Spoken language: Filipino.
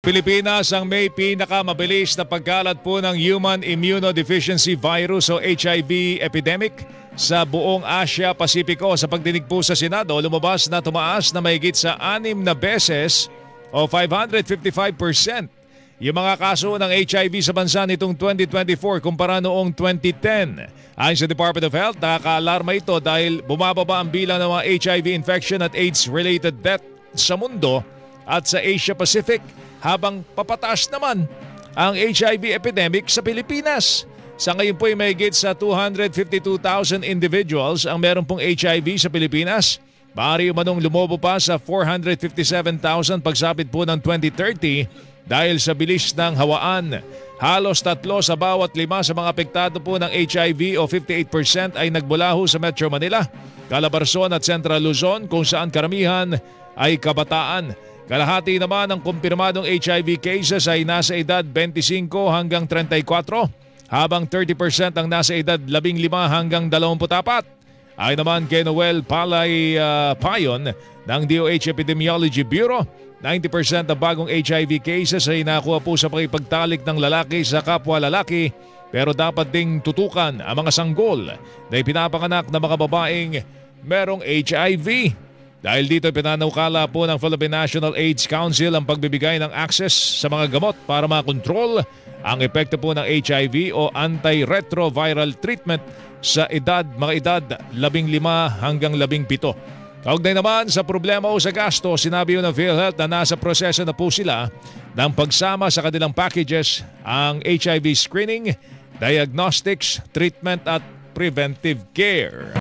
Pilipinas ang may pinakamabilis na pagkalat po ng Human Immunodeficiency Virus o HIV epidemic sa buong Asia Pasipiko. Sa pagdinig po sa Senado, lumabas na tumaas na mahigit sa 6 na beses o 555% yung mga kaso ng HIV sa bansa nitong 2024 kumpara noong 2010. Ayon sa Department of Health, nakaka-alarma ito dahil bumababa ang bilang ng mga HIV infection at AIDS-related death sa mundo at sa Asia Pacific, habang papataas naman ang HIV epidemic sa Pilipinas. Sa ngayon po ay mahigit sa 252,000 individuals ang meron pong HIV sa Pilipinas. Maaari umanong lumobo pa sa 457,000 pagsapit po ng 2030 dahil sa bilis ng hawaan. Halos 3 sa bawat 5 sa mga apektado po ng HIV o 58% ay nagmula sa Metro Manila, Calabarzon at Central Luzon kung saan karamihan ay kabataan. Kalahati naman ng kumpirmadong HIV cases ay nasa edad 25 hanggang 34, habang 30% ang nasa edad 15 hanggang 24. Ayon naman kay Noel Palay Payon ng DOH Epidemiology Bureau, 90% ng bagong HIV cases ay nakuha po sa pakipagtalik ng lalaki sa kapwa lalaki, pero dapat ding tutukan ang mga sanggol na ipinapanganak na mga babaeng merong HIV. Dahil dito pinanaukala po ng Philippine National AIDS Council ang pagbibigay ng access sa mga gamot para makontrol ang epekto po ng HIV o antiretroviral treatment sa mga edad 15 hanggang 17. Kaugnay naman sa problema o sa gasto, sinabi ng PhilHealth na nasa proseso na po sila ng pagsama sa kanilang packages ang HIV screening, diagnostics, treatment at preventive care.